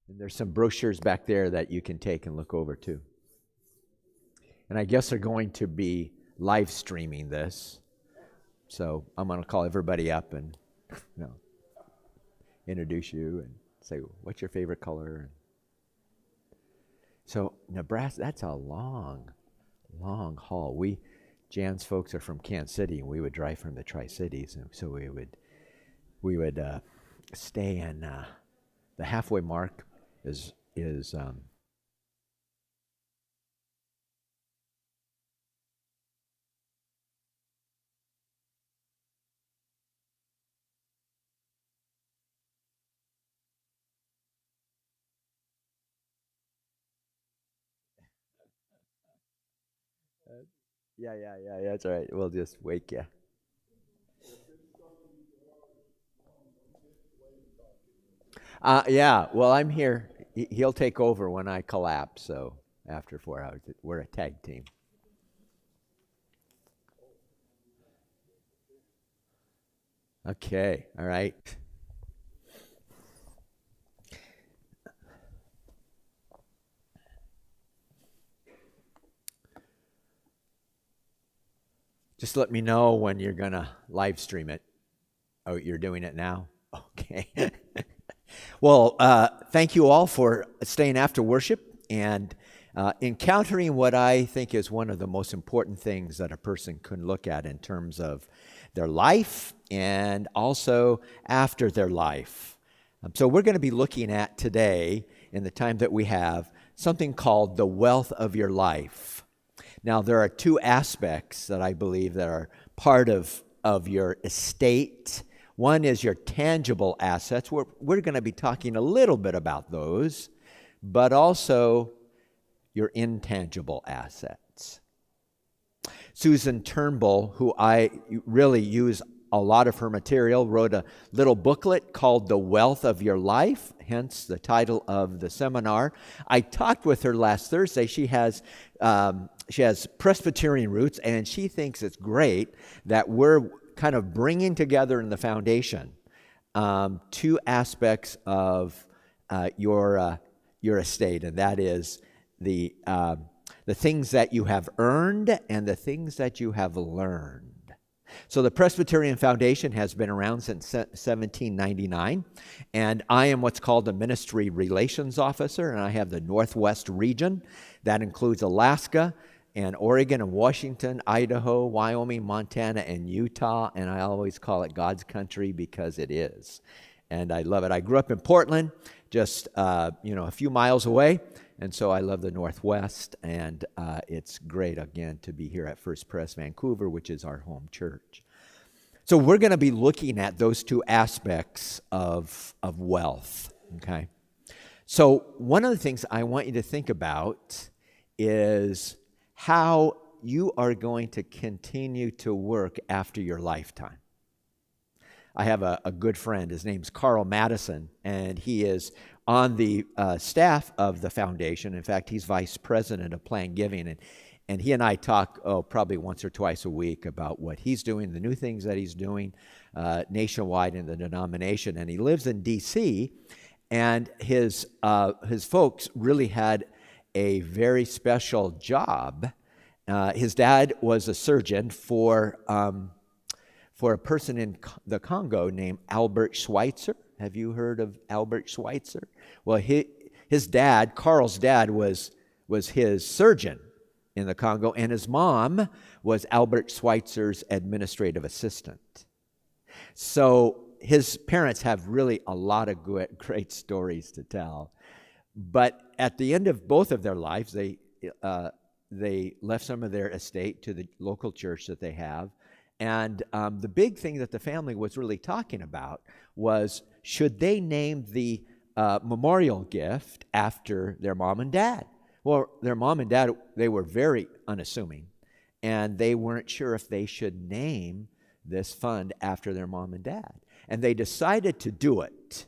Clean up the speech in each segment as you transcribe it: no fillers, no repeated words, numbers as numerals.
And there's some brochures back there that you can take and look over too. And I guess they're going to be live streaming this. So I'm going to call everybody up and introduce you and say, what's your favorite color? So Nebraska, that's a long haul. Jan's folks are from Kansas City, and we would drive from the Tri-Cities, and so we would stay in the halfway mark is yeah, that's all right. We'll just wake you. Yeah, well, I'm here. He'll take over when I collapse, so after 4 hours, we're a tag team. Okay, all right. Just let me know when you're going to live stream it. Oh, you're doing it now? Okay. Well, thank you all for staying after worship and encountering what I think is one of the most important things that a person can look at in terms of their life and also after their life. So we're going to be looking at today, in the time that we have, something called the wealth of your life. Now, there are two aspects that I believe that are part of your estate. One is your tangible assets. We're going to be talking a little bit about those, but also your intangible assets. Susan Turnbull, who I really use a lot of her material, wrote a little booklet called The Wealth of Your Life, hence the title of the seminar. I talked with her last Thursday. She has Presbyterian roots, and she thinks it's great that we're kind of bringing together in the foundation two aspects of your estate, and that is the things that you have earned and the things that you have learned. So the Presbyterian Foundation has been around since 1799, and I am what's called a ministry relations officer, and I have the Northwest region. That includes Alaska and Oregon and Washington, Idaho, Wyoming, Montana, and Utah, and I always call it God's country because it is, and I love it. I grew up in Portland, just a few miles away, and so I love the Northwest, and it's great, again, to be here at First Pres Vancouver, which is our home church. So we're going to be looking at those two aspects of wealth, okay? So one of the things I want you to think about is how you are going to continue to work after your lifetime. I have a good friend. His name's Carl Madison, and he is on the staff of the foundation. In fact, he's vice president of Planned Giving, and he and I talk probably once or twice a week about what he's doing, the new things that he's doing nationwide in the denomination. And he lives in D.C., and his folks really had a very special job. His dad was a surgeon for a person in the Congo named Albert Schweitzer. Have you heard of Albert Schweitzer? Well, his dad, Carl's dad, was his surgeon in the Congo, and his mom was Albert Schweitzer's administrative assistant. So his parents have really a lot of great stories to tell. But at the end of both of their lives, they left some of their estate to the local church that they have. And the big thing that the family was really talking about was, should they name the memorial gift after their mom and dad? Well, their mom and dad, they were very unassuming, and they weren't sure if they should name this fund after their mom and dad. And they decided to do it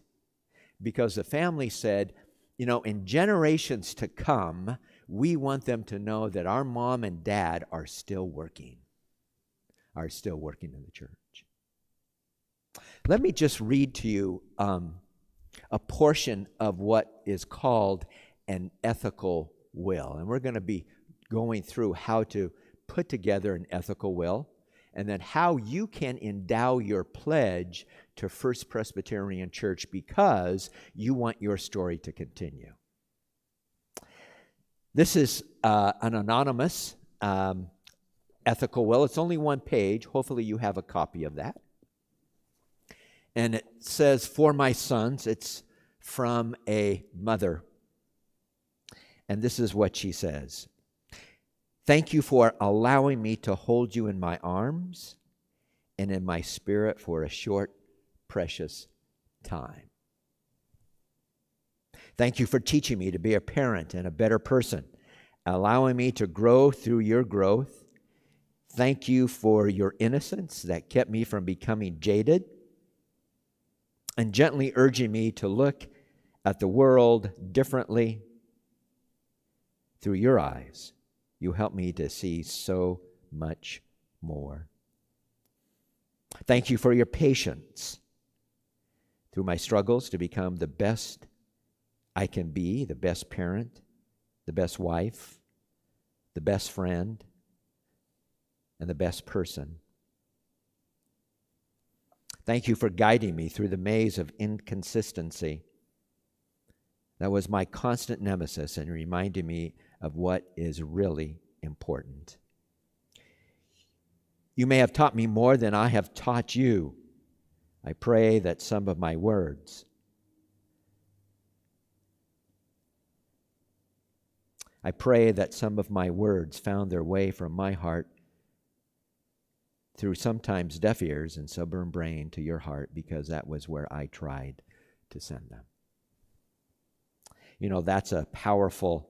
because the family said, in generations to come, we want them to know that our mom and dad are still working in the church. Let me just read to you a portion of what is called an ethical will. And we're going to be going through how to put together an ethical will, and then how you can endow your pledge to First Presbyterian Church because you want your story to continue. This is an anonymous ethical will. It's only one page. Hopefully you have a copy of that. And it says, "For my sons," it's from a mother. And this is what she says. "Thank you for allowing me to hold you in my arms and in my spirit for a short, precious time. Thank you for teaching me to be a parent and a better person, allowing me to grow through your growth. Thank you for your innocence that kept me from becoming jaded, and gently urging me to look at the world differently through your eyes. You help me to see so much more. Thank you for your patience through my struggles to become the best I can be, the best parent, the best wife, the best friend, and the best person. Thank you for guiding me through the maze of inconsistency that was my constant nemesis and reminding me of what is really important. You may have taught me more than I have taught you. I pray that some of my words found their way from my heart through sometimes deaf ears and stubborn brain to your heart, because that was where I tried to send them." You know, that's a powerful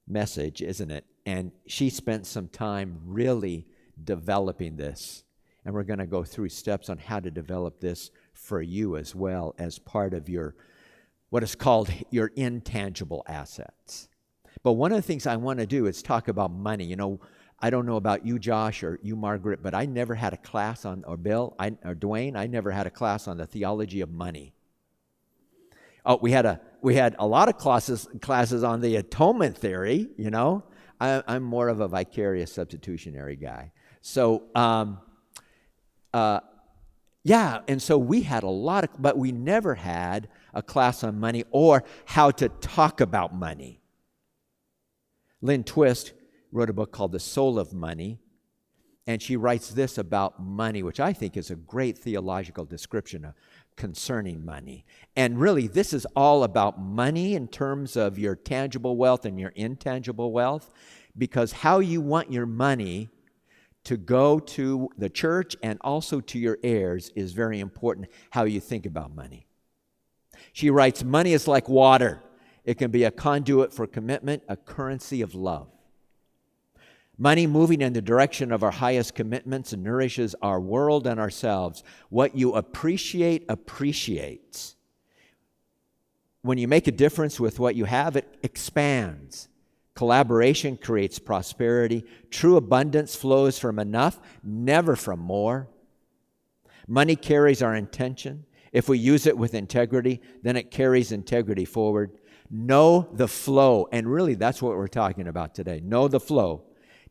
message, isn't it? And she spent some time really developing this. And we're going to go through steps on how to develop this for you as well as part of your, what is called your intangible assets. But one of the things I want to do is talk about money. You know, I don't know about you, Josh, or you, Margaret, but I never had a class on, or Bill, or Dwayne, I never had a class on the theology of money. Oh, we had a lot of classes on the atonement theory, you know. I'm more of a vicarious substitutionary guy. So, and so we had a lot of, but we never had a class on money or how to talk about money. Lynn Twist wrote a book called The Soul of Money, and she writes this about money, which I think is a great theological description concerning money. And really, this is all about money in terms of your tangible wealth and your intangible wealth, because how you want your money to go to the church and also to your heirs is very important, how you think about money. She writes, "Money is like water. It can be a conduit for commitment, a currency of love. Money moving in the direction of our highest commitments nourishes our world and ourselves. What you appreciate appreciates. When you make a difference with what you have, it expands. Collaboration creates prosperity. True abundance flows from enough, never from more. Money carries our intention. If we use it with integrity, then it carries integrity forward. Know the flow." And really, that's what we're talking about today. Know the flow.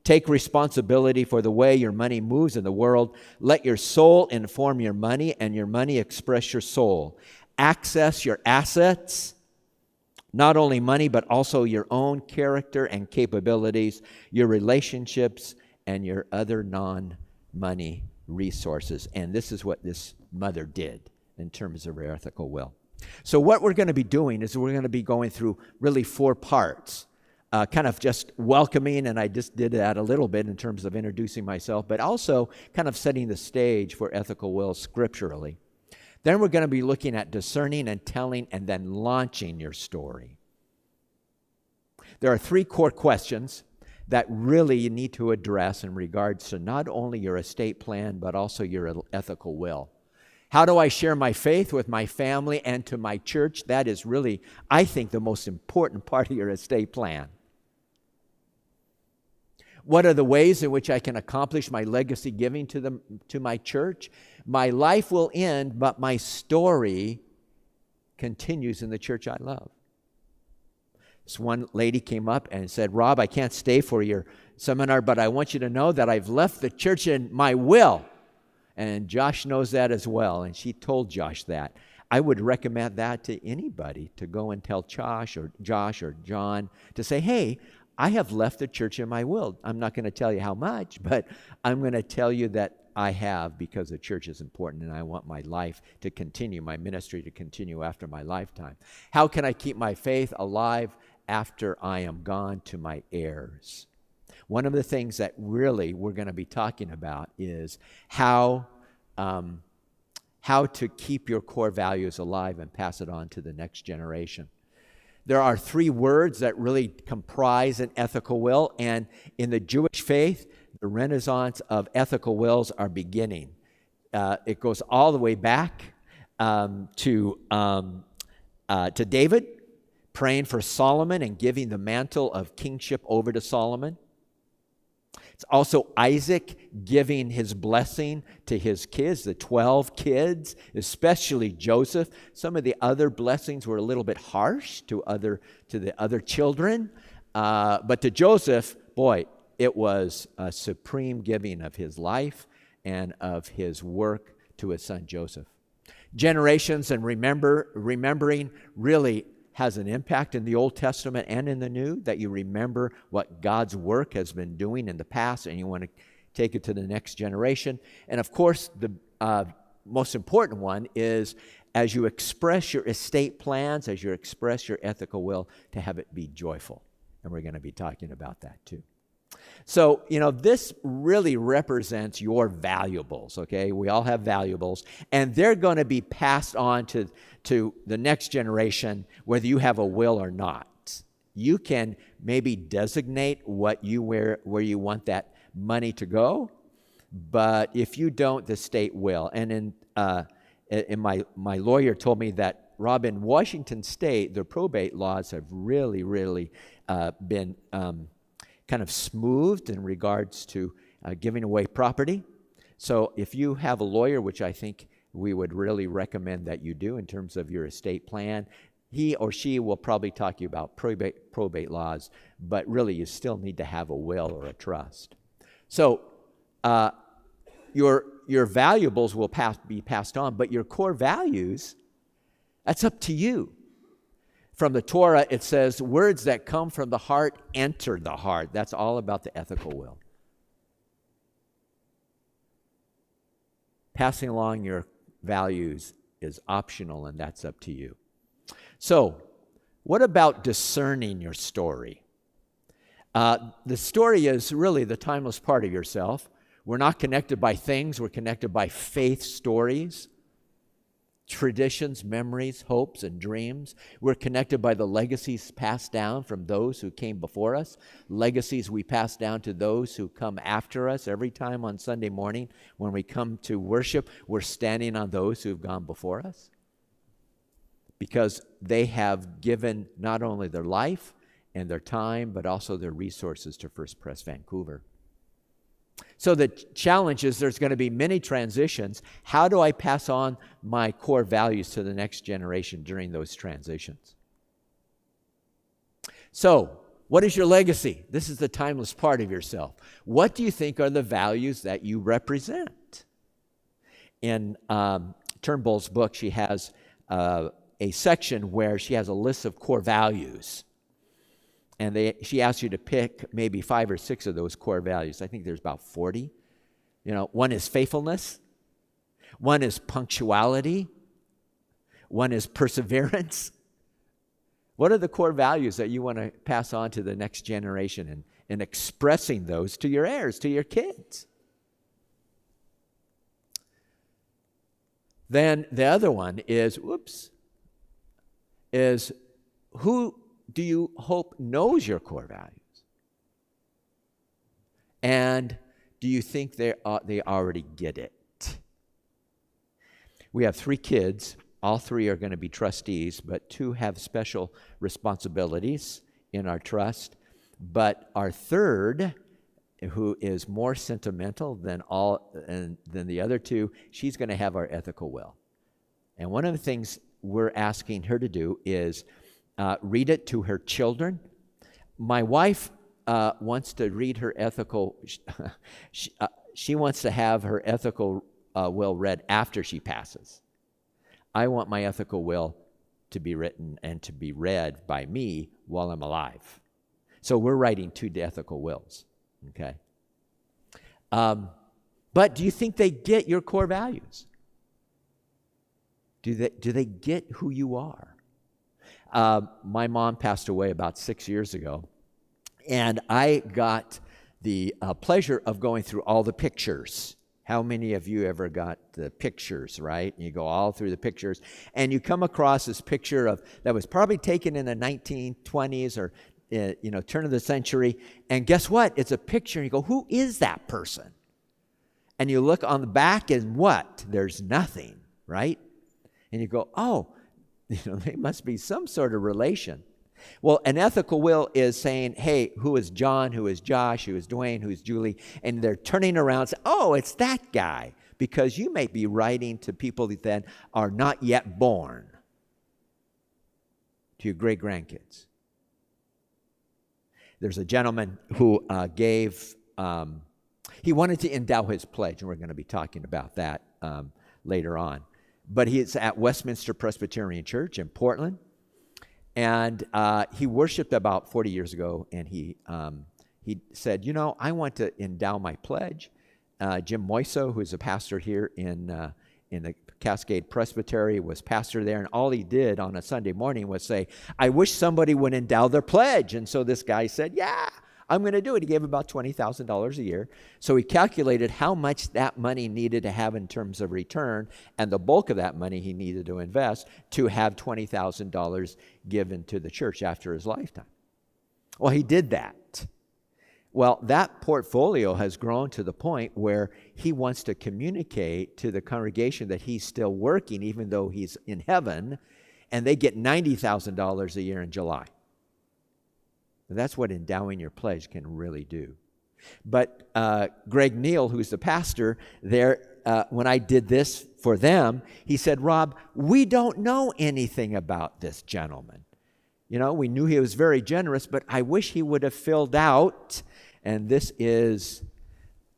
Take responsibility for the way your money moves in the world. Let your soul inform your money and your money express your soul. Access your assets, not only money, but also your own character and capabilities, your relationships, and your other non-money resources. And this is what this mother did in terms of her ethical will. So what we're going to be doing is we're going to be going through really 4 parts. Kind of just welcoming, and I just did that a little bit in terms of introducing myself, but also kind of setting the stage for ethical will scripturally. Then we're going to be looking at discerning and telling and then launching your story. There are 3 core questions that really you need to address in regards to not only your estate plan, but also your ethical will. How do I share my faith with my family and to my church? That is really, I think, the most important part of your estate plan. What are the ways in which I can accomplish my legacy giving to my church? My life will end, but my story continues in the church I love. This one lady came up and said, Rob, I can't stay for your seminar, but I want you to know that I've left the church in my will. And Josh knows that as well, and she told Josh that. I would recommend that to anybody, to go and tell Josh or John, to say, hey, I have left the church in my will. I'm not going to tell you how much, but I'm going to tell you that I have, because the church is important and I want my life to continue, my ministry to continue after my lifetime. How can I keep my faith alive after I am gone to my heirs? One of the things that really we're going to be talking about is how to keep your core values alive and pass it on to the next generation. There are 3 words that really comprise an ethical will, and in the Jewish faith, the renaissance of ethical wills are beginning. It goes all the way back to David, praying for Solomon and giving the mantle of kingship over to Solomon. It's also Isaac giving his blessing to his kids, the 12 kids, especially Joseph. Some of the other blessings were a little bit harsh to the other children. But to Joseph, boy, it was a supreme giving of his life and of his work to his son Joseph. Generations and remembering really has an impact in the Old Testament and in the New, that you remember what God's work has been doing in the past and you want to take it to the next generation. And of course, the most important one is, as you express your estate plans, as you express your ethical will, to have it be joyful. And we're going to be talking about that too. So, this really represents your valuables, okay? We all have valuables, and they're going to be passed on to the next generation, whether you have a will or not. You can maybe designate where you want that money to go, but if you don't, the state will. And in my lawyer told me that, Rob, in Washington State, the probate laws have really, really been kind of smoothed in regards to giving away property. So if you have a lawyer, which I think we would really recommend that you do in terms of your estate plan, he or she will probably talk to you about probate laws, but really you still need to have a will or a trust. So your valuables will be passed on, but your core values, that's up to you. From the Torah, it says, words that come from the heart enter the heart. That's all about the ethical will. Passing along your values is optional, and that's up to you. So, what about discerning your story? The story is really the timeless part of yourself. We're not connected by things. We're connected by faith stories, traditions, memories, hopes, and dreams. We're connected by the legacies passed down from those who came before us, legacies we pass down to those who come after us. Every time on Sunday morning when we come to worship, we're standing on those who've gone before us, because they have given not only their life and their time, but also their resources to First Pres Vancouver. So the challenge is, there's going to be many transitions. How do I pass on my core values to the next generation during those transitions? So, what is your legacy? This is the timeless part of yourself. What do you think are the values that you represent? In Turnbull's book, she has a section where she has a list of core values. And she asks you to pick maybe 5 or 6 of those core values. I think there's about 40. One is faithfulness. One is punctuality. One is perseverance. What are the core values that you want to pass on to the next generation, and expressing those to your heirs, to your kids? Then the other one is who do you hope knows your core values? And do you think they already get it? We have 3 kids. All 3 are going to be trustees, but 2 have special responsibilities in our trust. But our third, who is more sentimental than the other 2, she's going to have our ethical will. And one of the things we're asking her to do is read it to her children. My wife wants to read her ethical, she wants to have her ethical will read after she passes. I want my ethical will to be written and to be read by me while I'm alive. So we're writing 2 ethical wills, okay? But do you think they get your core values? Do they get who you are? My mom passed away about 6 years ago, and I got the pleasure of going through all the pictures. How many of you ever got the pictures, right? You go all through the pictures, and you come across this picture that was probably taken in the 1920s or turn of the century, and guess what? It's a picture, and you go, who is that person? And you look on the back, and what? There's nothing, right? And you go, oh, they must be some sort of relation. Well, an ethical will is saying, hey, who is John, who is Josh, who is Dwayne, who is Julie? And they're turning around and saying, oh, it's that guy. Because you may be writing to people that are not yet born, to your great-grandkids. There's a gentleman who he wanted to endow his pledge, and we're going to be talking about that later on. But he's at Westminster Presbyterian Church in Portland. And he worshiped about 40 years ago, and he said, I want to endow my pledge. Jim Moiso, who's a pastor here in the Cascade Presbytery, was pastor there, and all he did on a Sunday morning was say, I wish somebody would endow their pledge. And so this guy said, yeah, I'm going to do it. He gave about $20,000 a year. So he calculated how much that money needed to have in terms of return, and the bulk of that money he needed to invest to have $20,000 given to the church after his lifetime. Well, he did that. Well, that portfolio has grown to the point where he wants to communicate to the congregation that he's still working even though he's in heaven, and they get $90,000 a year in July. That's what endowing your pledge can really do. But Greg Neal, who's the pastor there, when I did this for them, he said, Rob, we don't know anything about this gentleman. We knew he was very generous, but I wish he would have filled out, and this is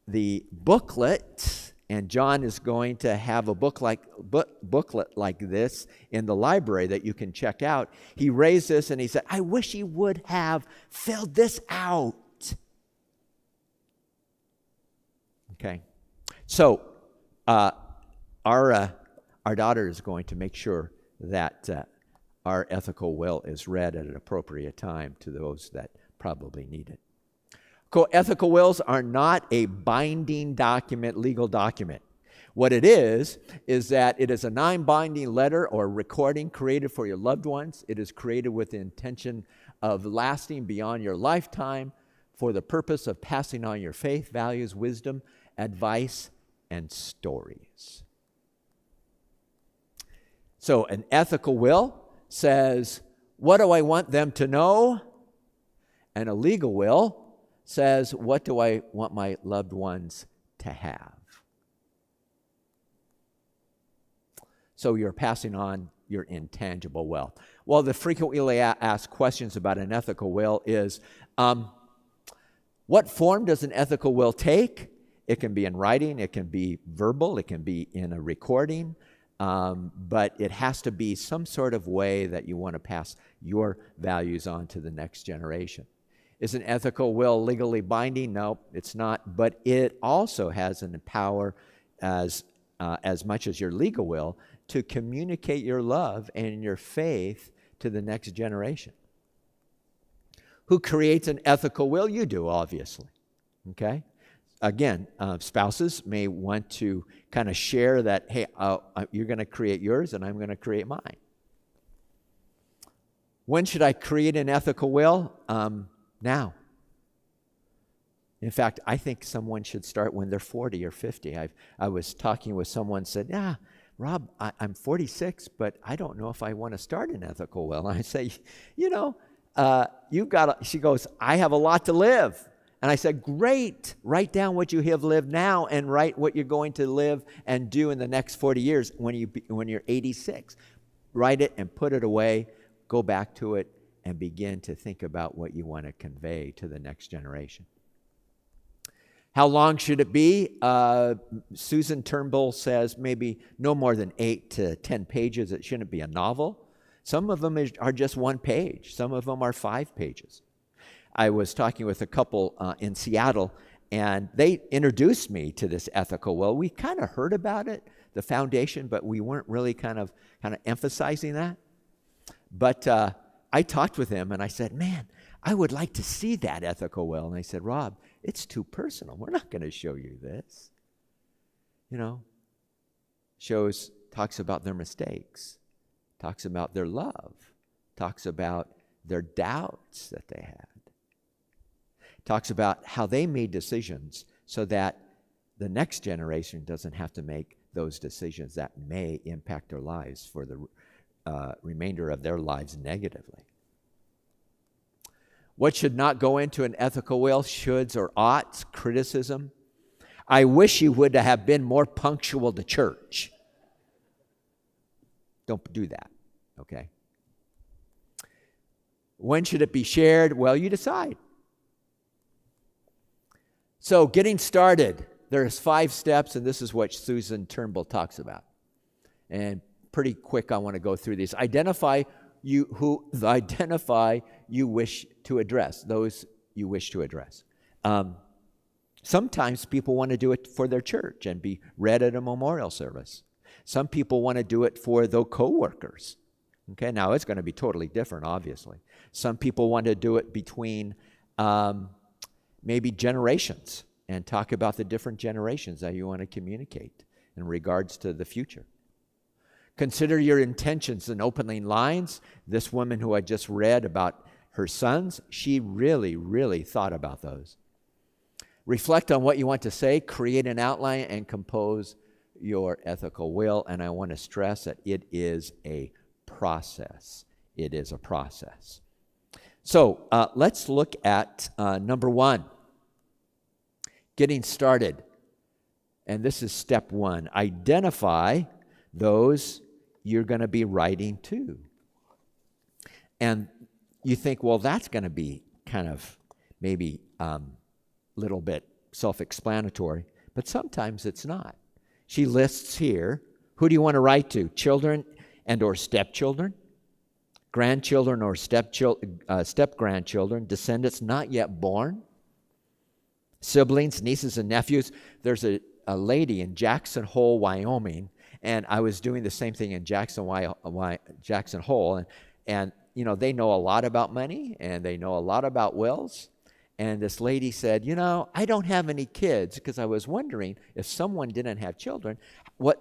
the booklet, and John is going to have a booklet like this in the library that you can check out. He raised this and he said, I wish he would have filled this out. Okay. So our daughter is going to make sure that our ethical will is read at an appropriate time to those that probably need it. Ethical wills are not a binding document, legal document. What it is that it is a non-binding letter or recording created for your loved ones. It is created with the intention of lasting beyond your lifetime for the purpose of passing on your faith, values, wisdom, advice, and stories. So an ethical will says, what do I want them to know? And a legal will says, what do I want my loved ones to have? So you're passing on your intangible wealth. Well, the frequently asked questions about an ethical will is, what form does an ethical will take? It can be in writing, it can be verbal, it can be in a recording, but it has to be some sort of way that you want to pass your values on to the next generation. Is an ethical will legally binding? No, it's not. But it also has an power as much as your legal will to communicate your love and your faith to the next generation. Who creates an ethical will? You do, obviously. Okay? Again, spouses may want to kind of share that, hey, you're going to create yours and I'm going to create mine. When should I create an ethical will? Now. In fact, I think someone should start when they're 40 or 50. I was talking with someone said, yeah, Rob, I'm 46, but I don't know if I want to start an ethical will. And I say, she goes, I have a lot to live. And I said, great, write down what you have lived now and write what you're going to live and do in the next 40 years when you're 86. write it and put it away, go back to it, and begin to think about what you want to convey to the next generation. How long should it be? Susan Turnbull says maybe no more than 8 to 10 pages. It shouldn't be a novel. Some of them are just 1 page. Some of them are 5 pages. I was talking with a couple in Seattle, and they introduced me to this ethical will. We kind of heard about it, the foundation, but we weren't really kind of emphasizing that. But I talked with him, and I said, man, I would like to see that ethical will. And I said, Rob, it's too personal. We're not going to show you this. Talks about their mistakes, talks about their love, talks about their doubts that they had, talks about how they made decisions so that the next generation doesn't have to make those decisions that may impact their lives for the remainder of their lives negatively. What should not go into an ethical will? Shoulds or oughts, criticism. I wish you would have been more punctual to church. Don't do that, okay? When should it be shared? Well, you decide. So getting started, there's 5 steps, and this is what Susan Turnbull talks about. And pretty quick, I want to go through these. Identify you wish to address, those you wish to address. Sometimes people want to do it for their church and be read at a memorial service. Some people want to do it for their co-workers. Okay, now it's going to be totally different, obviously. Some people want to do it between maybe generations and talk about the different generations that you want to communicate in regards to the future. Consider your intentions in opening lines. This woman who I just read about her sons, she really, really thought about those. Reflect on what you want to say, create an outline, and compose your ethical will. And I want to stress that it is a process. It is a process. So let's look at number 1, getting started. And this is step 1. Identify those you're going to be writing to. And you think, well, that's going to be kind of maybe little bit self-explanatory, but sometimes it's not. She lists here, who do you want to write to? Children and or stepchildren, grandchildren or step-grandchildren, descendants not yet born, siblings, nieces and nephews. There's a lady in Jackson Hole, Wyoming, and I was doing the same thing in Jackson Hole, and they know a lot about money, and they know a lot about wills. And this lady said, I don't have any kids, because I was wondering if someone didn't have children,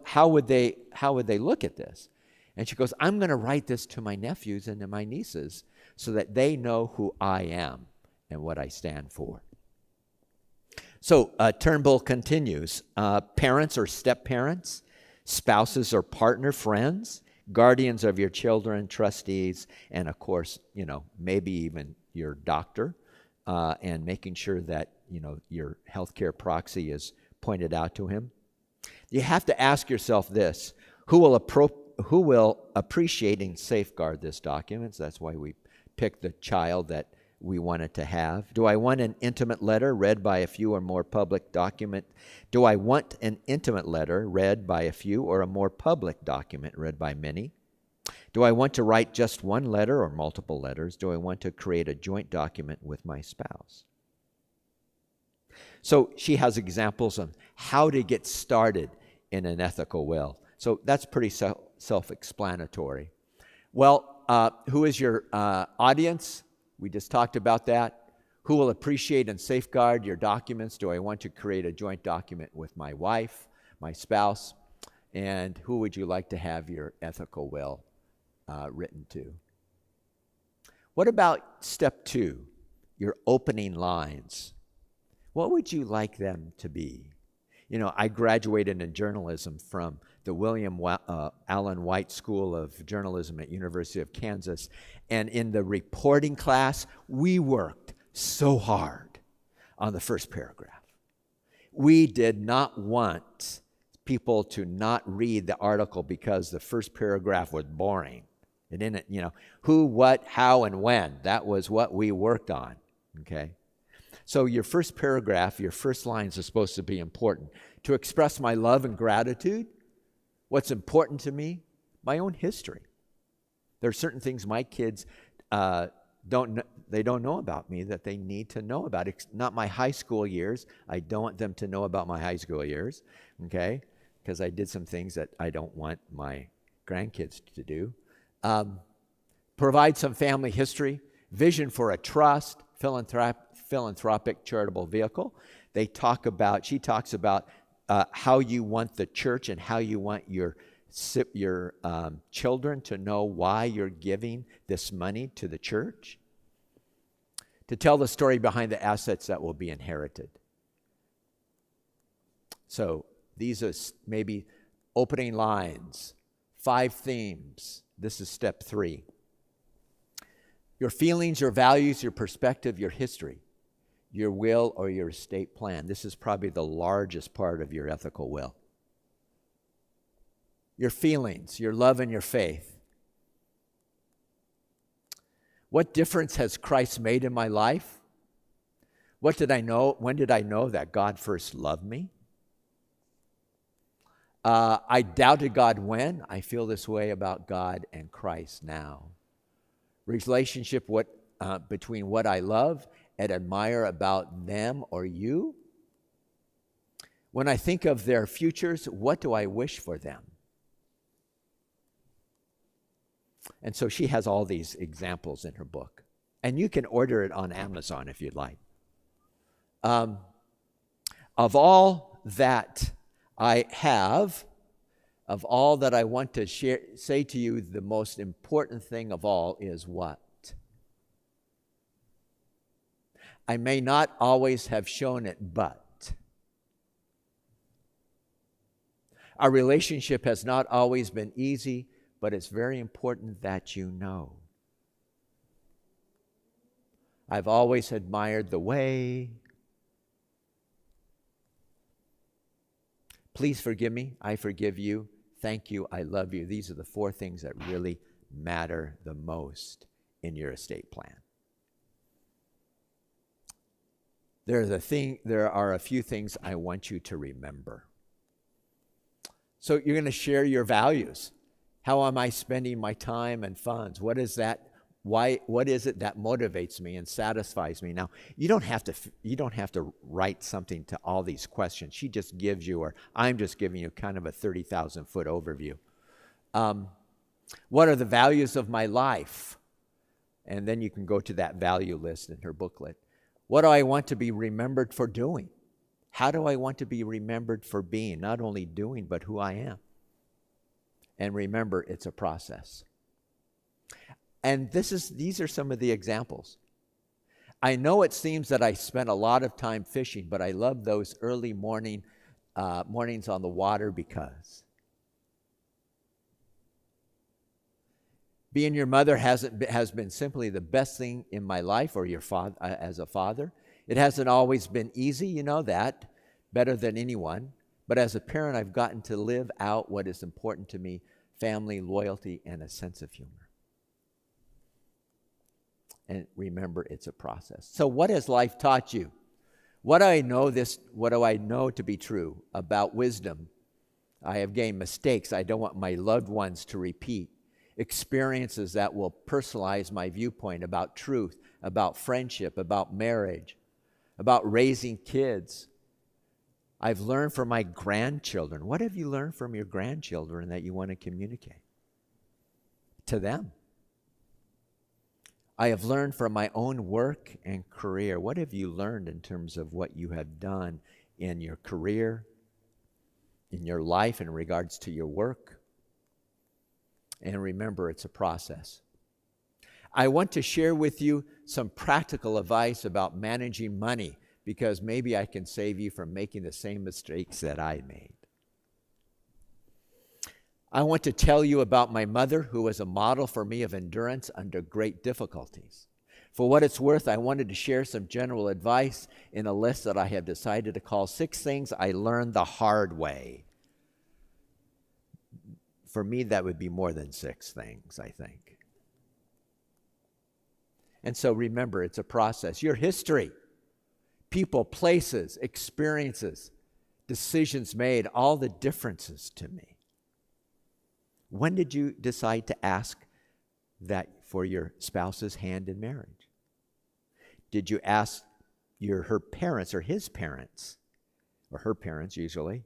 how would they look at this? And she goes, I'm going to write this to my nephews and to my nieces so that they know who I am and what I stand for. So Turnbull continues, parents or step-parents, spouses or partner, friends, guardians of your children, trustees, and of course, maybe even your doctor, and making sure that, your healthcare proxy is pointed out to him. You have to ask yourself this: who will appreciate and safeguard this document? So that's why we picked the child that we wanted to have. Do I want an intimate letter read by a few or more public document? Do I want an intimate letter read by a few or a more public document read by many? Do I want to write just one letter or multiple letters? Do I want to create a joint document with my spouse? So she has examples of how to get started in an ethical will. So that's pretty self-explanatory. Well, who is your audience? We just talked about that. Who will appreciate and safeguard your documents? Do I want to create a joint document with my wife, my spouse? And who would you like to have your ethical will written to? What about step 2, your opening lines? What would you like them to be? I graduated in journalism from the William Allen White School of Journalism at University of Kansas. And in the reporting class, we worked so hard on the first paragraph. We did not want people to not read the article because the first paragraph was boring. It didn't, who, what, how, and when. That was what we worked on, okay? So your first paragraph, your first lines are supposed to be important. To express my love and gratitude, what's important to me, my own history. There are certain things my kids don't know about me that they need to know about. It's not my high school years. I don't want them to know about my high school years, okay? Because I did some things that I don't want my grandkids to do. Provide some family history, vision for a trust, philanthropic charitable vehicle. She talks about how you want the church and how you want your children to know why you're giving this money to the church. To tell the story behind the assets that will be inherited. So these are maybe opening lines, 5 themes. This is step 3. Your feelings, your values, your perspective, your history, your will or your estate plan. This is probably the largest part of your ethical will. Your feelings, your love and your faith. What difference has Christ made in my life? What did I know? When did I know that God first loved me? I doubted God when. I feel this way about God and Christ now. Relationship between what I love and admire about them or you. When I think of their futures, what do I wish for them? And so she has all these examples in her book. And you can order it on Amazon if you'd like. Of all that I have, of all that I want to say to you, the most important thing of all is what? I may not always have shown it, but our relationship has not always been easy, but it's very important that you know. I've always admired the way. Please forgive me. I forgive you. Thank you. I love you. These are the 4 things that really matter the most in your estate plan. There are a few things I want you to remember. So you're going to share your values. How am I spending my time and funds? What is that? Why? What is it that motivates me and satisfies me? Now, you don't have to write something to all these questions. She just gives you, or I'm just giving you kind of a 30,000-foot overview. What are the values of my life? And then you can go to that value list in her booklet. What do I want to be remembered for doing? How do I want to be remembered for being? Not only doing, but who I am. And remember, it's a process. And these are some of the examples. I know it seems that I spent a lot of time fishing, but I love those early mornings on the water because being your mother has been simply the best thing in my life, or your father as a father. It hasn't always been easy, you know that, better than anyone. But as a parent, I've gotten to live out what is important to me: family, loyalty, and a sense of humor. And remember, it's a process. So what has life taught you? What do I know to be true about wisdom? I have gained mistakes I don't want my loved ones to repeat. Experiences that will personalize my viewpoint about truth, about friendship, about marriage, about raising kids. I've learned from my grandchildren. What have you learned from your grandchildren that you want to communicate to them? I have learned from my own work and career. What have you learned in terms of what you have done in your career, in your life in regards to your work? And remember, it's a process. I want to share with you some practical advice about managing money, because maybe I can save you from making the same mistakes that I made. I want to tell you about my mother, who was a model for me of endurance under great difficulties. For what it's worth, I wanted to share some general advice in a list that I have decided to call 6 Things I Learned the Hard Way. For me, that would be more than 6 things, I think. And so remember, it's a process. Your history, people, places, experiences, decisions made, all the differences to me. When did you decide to ask that for your spouse's hand in marriage? Did you ask her parents or his parents, or her parents usually,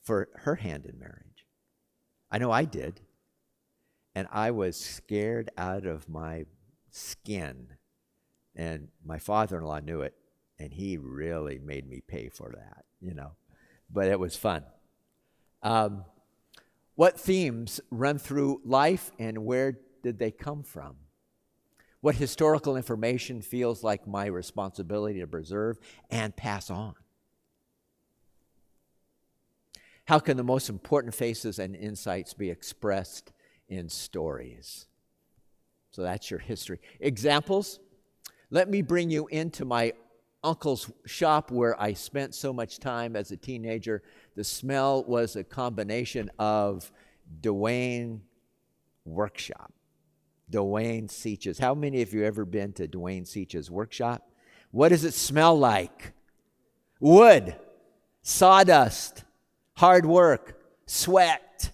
for her hand in marriage? I know I did. And I was scared out of my skin. And my father-in-law knew it, and he really made me pay for that, But it was fun. What themes run through life, and where did they come from? What historical information feels like my responsibility to preserve and pass on? How can the most important faces and insights be expressed in stories? So that's your history. Examples? Let me bring you into my uncle's shop where I spent so much time as a teenager. The smell was a combination of Dwayne workshop, Dwayne Seach's. How many of you ever been to Dwayne Seach's workshop? What does it smell like? Wood, sawdust, hard work, sweat.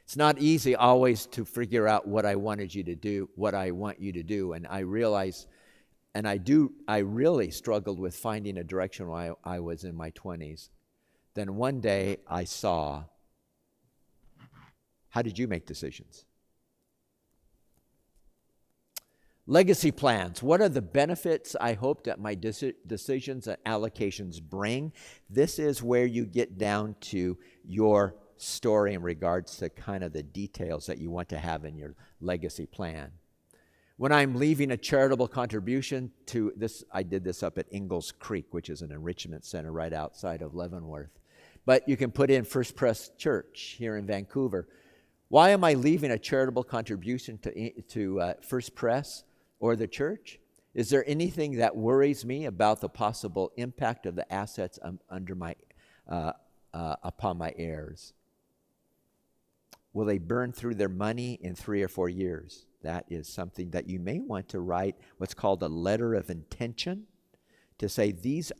It's not easy always to figure out what I wanted you to do, what I want you to do. And I realize, and I really struggled with finding a direction while I was in my 20s. Then one day I saw, how did you make decisions? Legacy plans. What are the benefits I hope that my decisions and allocations bring? This is where you get down to your story in regards to kind of the details that you want to have in your legacy plan. When I'm leaving a charitable contribution to this, I did this up at Ingalls Creek, which is an enrichment center right outside of Leavenworth. But you can put in First Pres Church here in Vancouver. Why am I leaving a charitable contribution to First Pres or the church? Is there anything that worries me about the possible impact of the assets under my upon my heirs? Will they burn through their money in 3 or 4 years? That is something that you may want to write what's called a letter of intention, to say this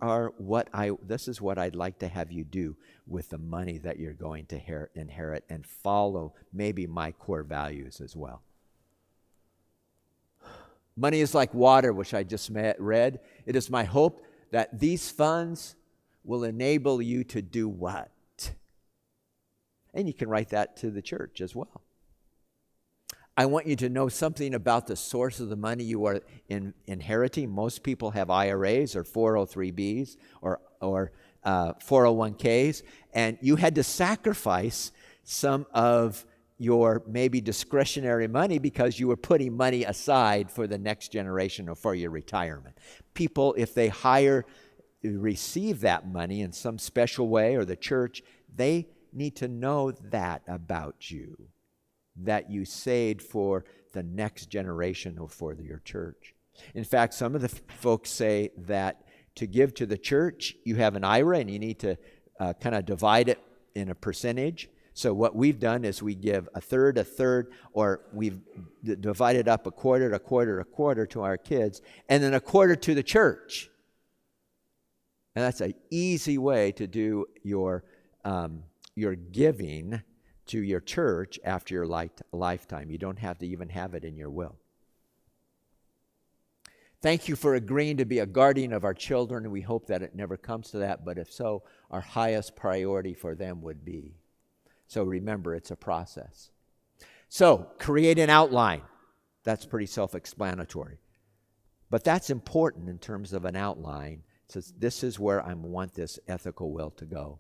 is what I'd like to have you do with the money that you're going to inherit, and follow maybe my core values as well. Money is like water, which I just read. It is my hope that these funds will enable you to do what? And you can write that to the church as well. I want you to know something about the source of the money you are inheriting. Most people have IRAs or 403Bs or 401Ks, and you had to sacrifice some of your maybe discretionary money because you were putting money aside for the next generation or for your retirement. People, if they receive that money in some special way, or the church, they need to know that about you, that you saved for the next generation or for your church. In fact, some of the folks say that to give to the church, you have an IRA and you need to kind of divide it in a percentage. So what we've done is we give a third, or we've divided up a quarter to our kids, and then a quarter to the church. And that's an easy way to do your giving to your church after your lifetime. You don't have to even have it in your will. Thank you for agreeing to be a guardian of our children, and we hope that it never comes to that, but if so, our highest priority for them would be. So remember, it's a process. So, create an outline. That's pretty self-explanatory. But that's important in terms of an outline. So this is where I want this ethical will to go.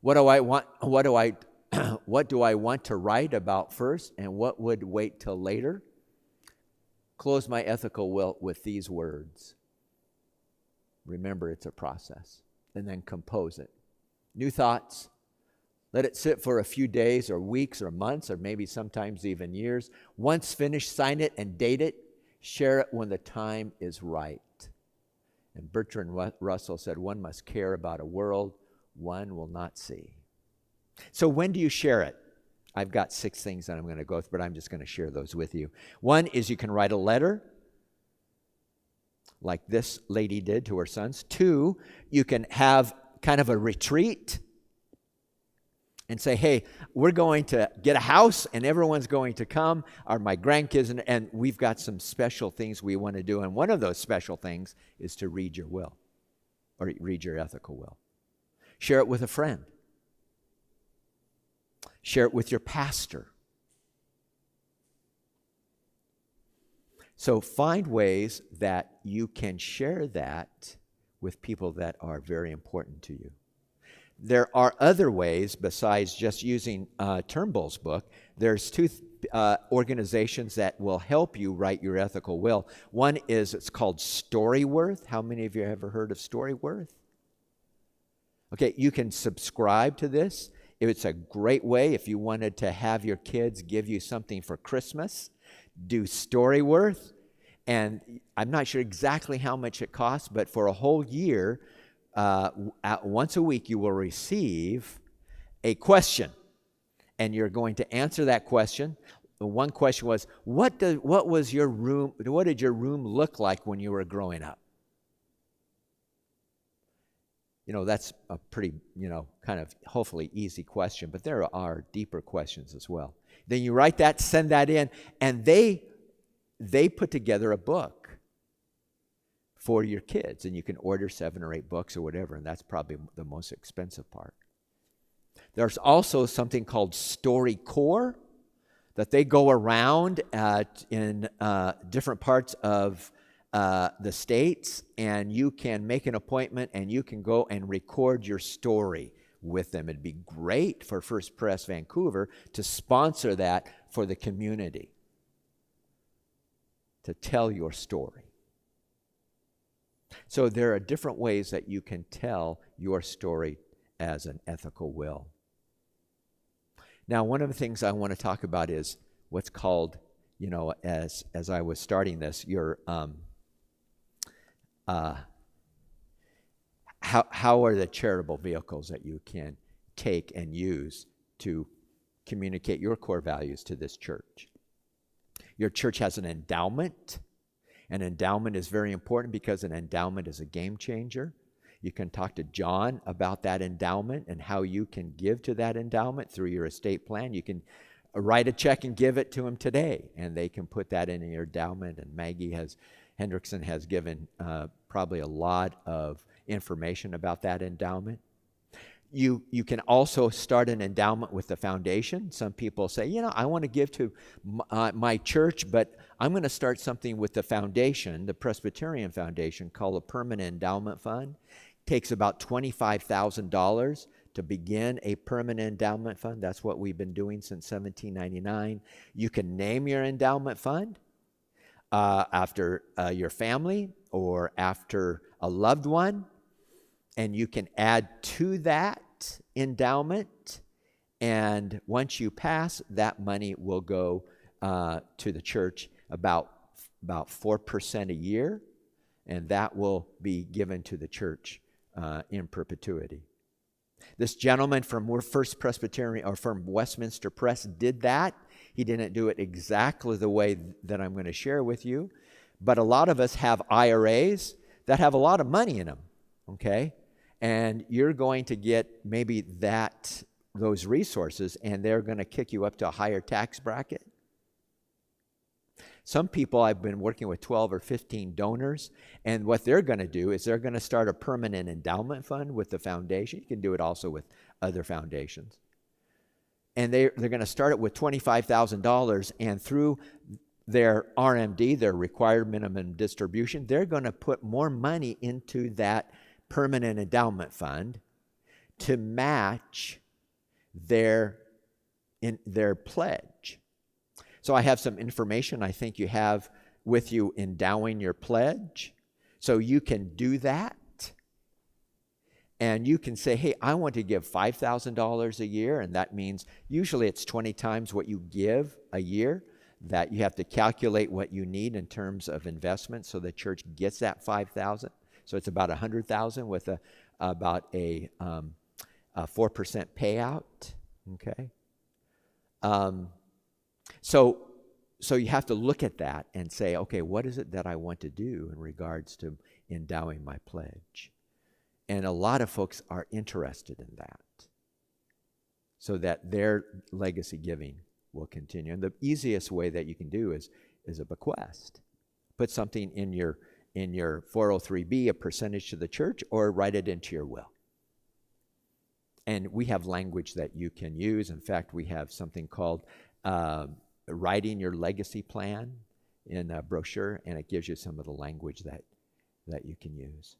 What do I want? What do I want to write about first, and what would wait till later? Close my ethical will with these words. Remember, it's a process. And then compose it. New thoughts. Let it sit for a few days or weeks or months or maybe sometimes even years. Once finished, sign it and date it. Share it when the time is right. And Bertrand Russell said, one must care about a world one will not see. So when do you share it? I've got 6 things that I'm going to go through, but I'm just going to share those with you. One is you can write a letter, like this lady did to her sons. 2, you can have kind of a retreat and say, hey, we're going to get a house and everyone's going to come, or my grandkids, and we've got some special things we want to do. And one of those special things is to read your will, or read your ethical will. Share it with a friend. Share it with your pastor. So find ways that you can share that with people that are very important to you. There are other ways besides just using Turnbull's book. There's 2 organizations that will help you write your ethical will. One is, it's called Storyworth. How many of you have ever heard of Storyworth? Okay, you can subscribe to this. It's a great way if you wanted to have your kids give you something for Christmas. Do Storyworth. And I'm not sure exactly how much it costs, but for a whole year, once a week, you will receive a question. And you're going to answer that question. The one question was, what did your room look like when you were growing up? That's a pretty, kind of hopefully easy question, but there are deeper questions as well. Then you write that, send that in, and they put together a book for your kids, and you can order 7 or 8 books or whatever, and that's probably the most expensive part. There's also something called StoryCorps that they go around in different parts of the states, and you can make an appointment and you can go and record your story with them. It'd be great for First Press Vancouver to sponsor that for the community, to tell your story. So there are different ways that you can tell your story as an ethical will. Now, one of the things I want to talk about is what's called, as I was starting this, your how are the charitable vehicles that you can take and use to communicate your core values to this church? Your church has an endowment. An endowment is very important because an endowment is a game changer. You can talk to John about that endowment and how you can give to that endowment through your estate plan. You can write a check and give it to him today, and they can put that in your endowment. And Maggie Hendrickson has given probably a lot of information about that endowment. You can also start an endowment with the foundation. Some people say, I want to give to my church, but I'm going to start something with the foundation, the Presbyterian Foundation, called a Permanent Endowment Fund. It takes about $25,000 to begin a permanent endowment fund. That's what we've been doing since 1799. You can name your endowment fund after your family or after a loved one, and you can add to that endowment, and once you pass, that money will go to the church about 4% a year, and that will be given to the church in perpetuity. This gentleman from First Presbyterian, or from Westminster Press, did that. He didn't do it exactly the way that I'm going to share with you, but a lot of us have IRAs that have a lot of money in them, okay? And you're going to get maybe those resources, and they're going to kick you up to a higher tax bracket. Some people, I've been working with 12 or 15 donors, and what they're going to do is they're going to start a permanent endowment fund with the foundation. You can do it also with other foundations. And they're going to start it with $25,000, and through their RMD, their required minimum distribution, they're going to put more money into that permanent endowment fund to match their pledge. So I have some information I think you have with you endowing your pledge. So you can do that. And you can say, hey, I want to give $5,000 a year. And that means usually it's 20 times what you give a year. That you have to calculate what you need in terms of investment so the church gets that $5,000. So it's about $100,000 with about a a 4% payout. Okay. So you have to look at that and say, okay, what is it that I want to do in regards to endowing my pledge? And a lot of folks are interested in that, so that their legacy giving will continue. And the easiest way that you can do is a bequest. Put something in your 403B, a percentage to the church, or write it into your will. And we have language that you can use. In fact, we have something called Writing Your Legacy Plan in a brochure, and it gives you some of the language that you can use.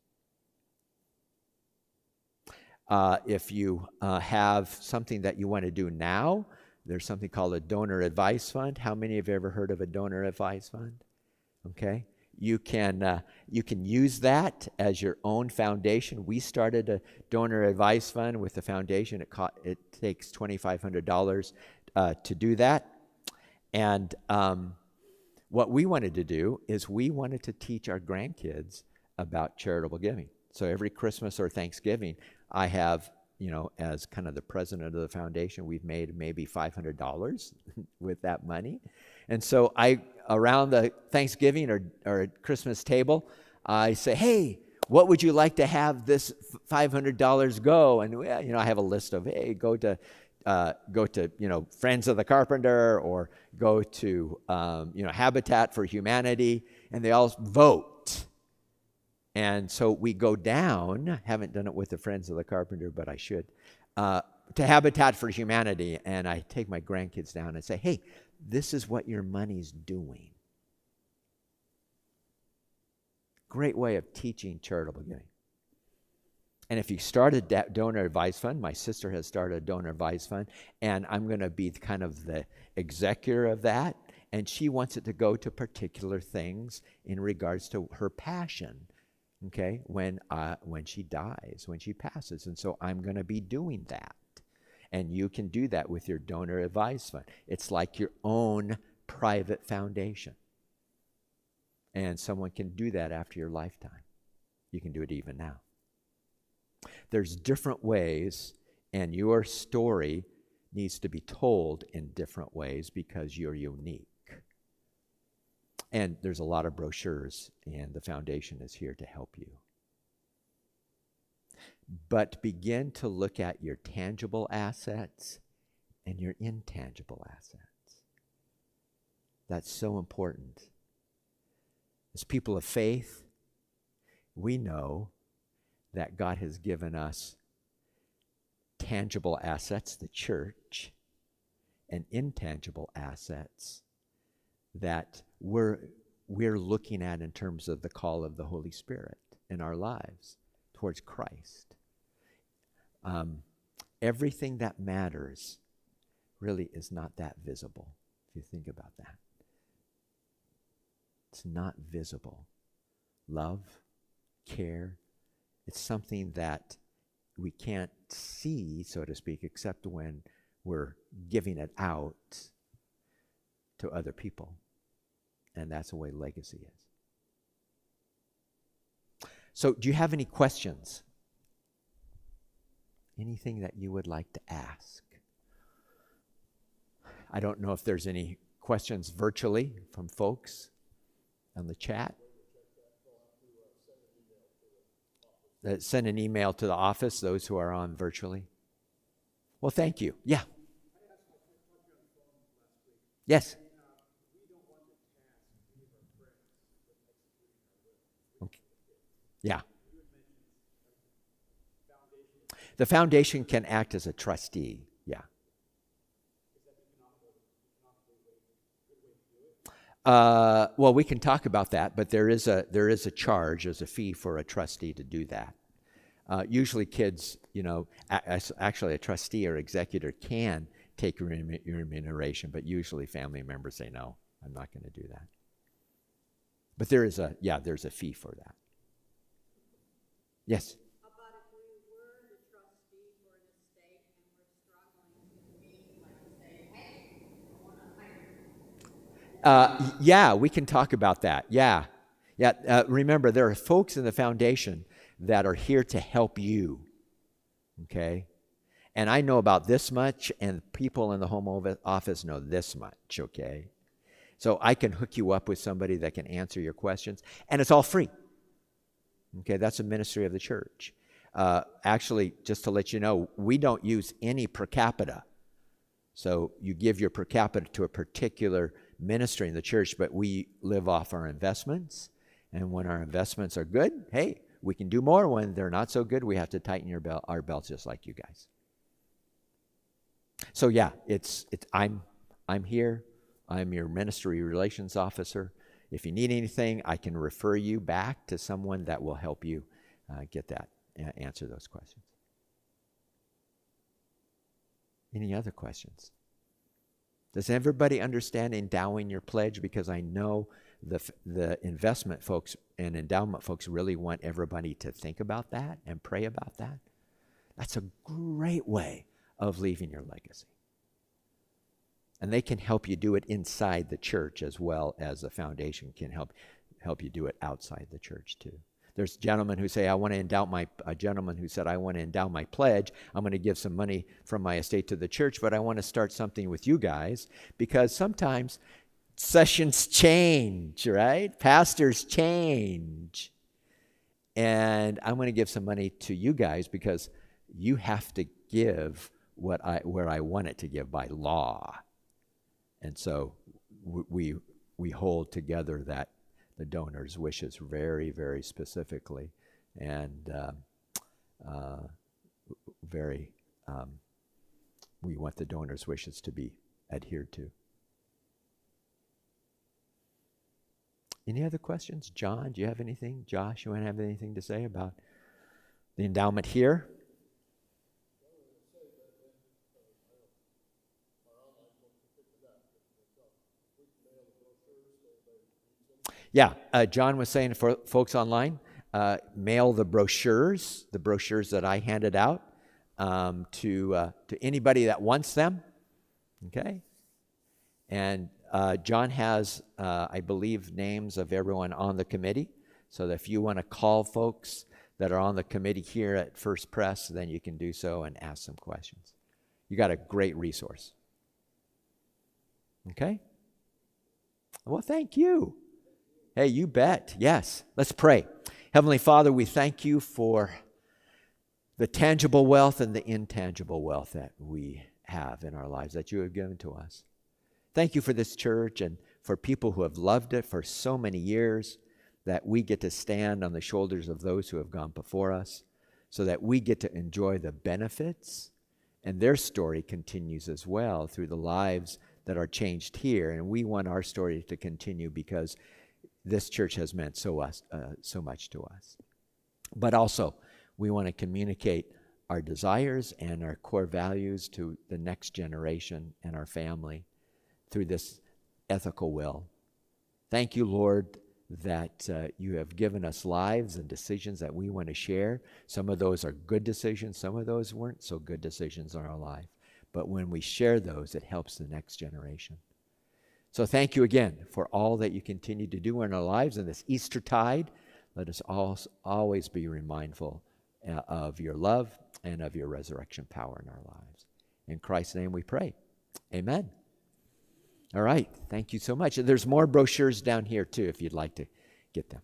If you have something that you want to do now, there's something called a donor advice fund. How many have ever heard of a donor advice fund? Okay. You can use that as your own foundation. We started a donor advice fund with the foundation. It takes $2,500 to do that. And what we wanted to do is we wanted to teach our grandkids about charitable giving. So every Christmas or Thanksgiving, I have, as kind of the president of the foundation, we've made maybe $500 with that money. And so around the Thanksgiving or Christmas table, I say, hey, what would you like to have this $500 go? And, I have a list of, hey, go to Friends of the Carpenter, or go to, Habitat for Humanity, and they all vote. And so we go down, haven't done it with the Friends of the Carpenter, but I should, to Habitat for Humanity, and I take my grandkids down and say, hey, this is what your money's doing. Great way of teaching charitable giving. And if you start a donor advice fund, my sister has started a donor advice fund, and I'm going to be kind of the executor of that, and she wants it to go to particular things in regards to her passion. Okay, when she dies, when she passes. And so I'm going to be doing that. And you can do that with your donor advice fund. It's like your own private foundation. And someone can do that after your lifetime. You can do it even now. There's different ways, and your story needs to be told in different ways because you're unique. And there's a lot of brochures, and the foundation is here to help you. But begin to look at your tangible assets and your intangible assets. That's so important. As people of faith, we know that God has given us tangible assets, the church, and intangible assets that we're looking at in terms of the call of the Holy Spirit in our lives towards Christ. Everything that matters really is not that visible, if you think about that. It's not visible. Love, care, it's something that we can't see, so to speak, except when we're giving it out to other people. And that's the way legacy is. So, do you have any questions? Anything that you would like to ask? I don't know if there's any questions virtually from folks on the chat. Send an email to the office, those who are on virtually. Well, thank you. Yeah. Yes. Okay. Yeah. The foundation can act as a trustee. Yeah. Well, we can talk about that, but there is a charge, there's a fee for a trustee to do that. Usually kids, actually a trustee or executor can take remuneration, but usually family members say, no, I'm not going to do that. But there's a fee for that. Yes? How about if we were the trustee for an estate and we're struggling to meet, like say, hey, I want to hire. Yeah, we can talk about that. Yeah. Remember, there are folks in the foundation that are here to help you. Okay? And I know about this much, and people in the home office know this much, okay? So I can hook you up with somebody that can answer your questions, and it's all free. Okay, that's a ministry of the church. Actually, just to let you know, we don't use any per capita. So you give your per capita to a particular ministry in the church, but we live off our investments. And when our investments are good, hey, we can do more. When they're not so good, we have to tighten our belts just like you guys. So yeah, I'm here. I'm your ministry relations officer. If you need anything, I can refer you back to someone that will help you get that, answer those questions. Any other questions? Does everybody understand endowing your pledge? Because I know the investment folks and endowment folks really want everybody to think about that and pray about that. That's a great way of leaving your legacy. And they can help you do it inside the church as well as the foundation can help you do it outside the church too. There's gentlemen who say, a gentleman who said, I want to endow my pledge. I'm going to give some money from my estate to the church, but I want to start something with you guys because sometimes sessions change, right? Pastors change. And I'm going to give some money to you guys because you have to give where I want it to give by law. And so we hold together that the donor's wishes very, very specifically, and we want the donor's wishes to be adhered to. Any other questions? John, do you have anything? Josh, you want to have anything to say about the endowment here? Yeah, John was saying for folks online, mail the brochures that I handed out to anybody that wants them. Okay, and John has, I believe, names of everyone on the committee. So that if you want to call folks that are on the committee here at First Press, then you can do so and ask some questions. You got a great resource. Okay. Well, thank you. Hey, you bet. Yes. Let's pray. Heavenly Father, we thank you for the tangible wealth and the intangible wealth that we have in our lives that you have given to us. Thank you for this church and for people who have loved it for so many years, that we get to stand on the shoulders of those who have gone before us so that we get to enjoy the benefits, and their story continues as well through the lives that are changed here. And we want our story to continue because this church has meant so much to us. But also, we want to communicate our desires and our core values to the next generation and our family through this ethical will. Thank you, Lord, that you have given us lives and decisions that we want to share. Some of those are good decisions. Some of those weren't so good decisions in our life. But when we share those, it helps the next generation. So thank you again for all that you continue to do in our lives in this Eastertide. Let us always be mindful of your love and of your resurrection power in our lives. In Christ's name we pray. Amen. All right. Thank you so much. There's more brochures down here too if you'd like to get them.